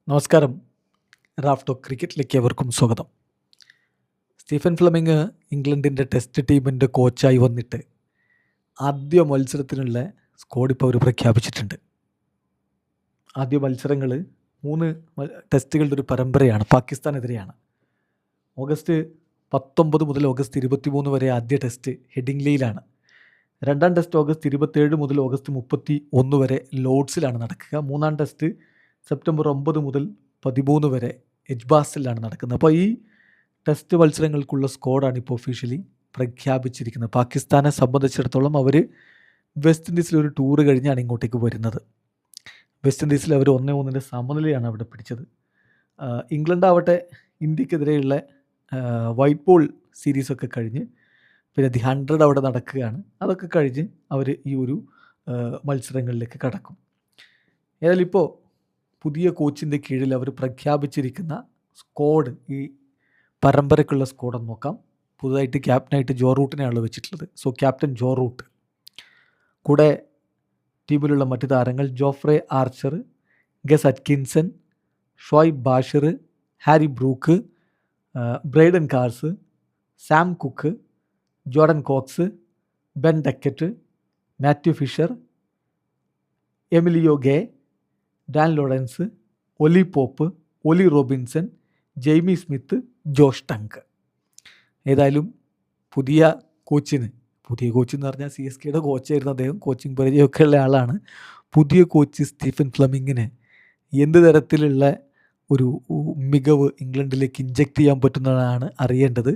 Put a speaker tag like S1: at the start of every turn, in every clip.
S1: നമസ്കാരം. Raf talk ക്രിക്കറ്റിലേക്ക് ഏവർക്കും സ്വാഗതം. സ്റ്റീഫൻ ഫ്ലെമിംഗ് ഇംഗ്ലണ്ടിൻ്റെ ടെസ്റ്റ് ടീമിൻ്റെ കോച്ചായി വന്നിട്ട് ആദ്യ മത്സരത്തിനുള്ള സ്ക്വാഡ് ഇപ്പോൾ അവർ പ്രഖ്യാപിച്ചിട്ടുണ്ട്. ആദ്യ മത്സരങ്ങൾ 3 ടെസ്റ്റുകളുടെ ഒരു പരമ്പരയാണ്. പാകിസ്ഥാനെതിരെയാണ്. ഓഗസ്റ്റ് 19 മുതൽ ഓഗസ്റ്റ് 23 വരെ ആദ്യ ടെസ്റ്റ് ഹെഡിംഗ്ലിയിലാണ്. രണ്ടാം ടെസ്റ്റ് ഓഗസ്റ്റ് 27 മുതൽ ഓഗസ്റ്റ് 31 വരെ ലോർഡ്സിലാണ് നടക്കുക. മൂന്നാം ടെസ്റ്റ് സെപ്റ്റംബർ 9 മുതൽ 13 വരെ എജ്ബാസിലാണ് നടക്കുന്നത്. അപ്പോൾ ഈ ടെസ്റ്റ് മത്സരങ്ങൾക്കുള്ള സ്ക്വാഡാണ് ഇപ്പോൾ ഒഫീഷ്യലി പ്രഖ്യാപിച്ചിരിക്കുന്നത്. പാകിസ്ഥാനെ സംബന്ധിച്ചിടത്തോളം അവർ വെസ്റ്റ് ഇൻഡീസിൽ ഒരു ടൂറ് കഴിഞ്ഞാണ് ഇങ്ങോട്ടേക്ക് വരുന്നത്. വെസ്റ്റ് ഇൻഡീസിൽ അവർ 1-1 സമനിലയാണ് അവിടെ പിടിച്ചത്. ഇംഗ്ലണ്ട് ആവട്ടെ ഇന്ത്യക്കെതിരെയുള്ള വൈറ്റ് ബോൾ സീരീസൊക്കെ കഴിഞ്ഞ് പിന്നെ ദി 100 അവിടെ നടക്കുകയാണ്. അതൊക്കെ കഴിഞ്ഞ് അവർ ഈ ഒരു മത്സരങ്ങളിലേക്ക് കടക്കും. ഏതായാലും ഇപ്പോൾ പുതിയ കോച്ചിൻ്റെ കീഴിൽ അവർ പ്രഖ്യാപിച്ചിരിക്കുന്ന സ്ക്വാഡ്, ഈ പരമ്പരയ്ക്കുള്ള സ്ക്വാഡെന്ന് നോക്കാം. പുതുതായിട്ട് ക്യാപ്റ്റനായിട്ട് ജോ റൂട്ടിനെയാണ് വെച്ചിട്ടുള്ളത്. സോ ക്യാപ്റ്റൻ ജോ റൂട്ട്, കൂടെ ടീമിലുള്ള മറ്റ് താരങ്ങൾ Jofra Archer, Gus Atkinson, Shoaib Bashir, Harry Brook, Brydon Carse, Sam Cook, Jordan Cox, Ben Duckett, Matthew Fisher, Emilio Gay, Dan Lawrence, Ollie Pope, Ollie Robinson, Jamie Smith, Josh Tongue. ഏതായാലും പുതിയ coach എന്ന് പറഞ്ഞാൽ CSKയുടെ കോച്ചായിരുന്നു അദ്ദേഹം. Coaching പരിചയമൊക്കെ ഉള്ള ആളാണ്. പുതിയ കോച്ച് സ്റ്റീഫൻ ഫ്ലെമിങ്ങിന് എന്ത് തരത്തിലുള്ള ഒരു മികവ് ഇംഗ്ലണ്ടിലേക്ക് ഇഞ്ചക്ട് ചെയ്യാൻ പറ്റുന്നതാണ് അറിയേണ്ടത്.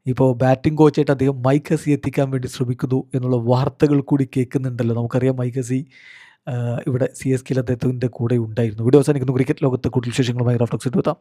S1: ഇപ്പോൾ ബാറ്റിംഗ് കോച്ചായിട്ട് അദ്ദേഹം മൈക്ക് ഹസി എത്തിക്കാൻ വേണ്ടി ശ്രമിക്കുന്നു എന്നുള്ള വാർത്തകൾ കൂടി കേൾക്കുന്നുണ്ടല്ലോ. നമുക്കറിയാം മൈക്ക് ഹസി ഇവിടെ CSKയിൽ അദ്ദേഹത്തിൻ്റെ കൂടെ ഉണ്ടായിരുന്നു. വീഡിയോ അവസാനിക്കുന്നു. ക്രിക്കറ്റ് ലോകത്തെ കൂടുതൽ വിശേഷങ്ങളുമായി റാഫ് ടോക്സ് എത്താം.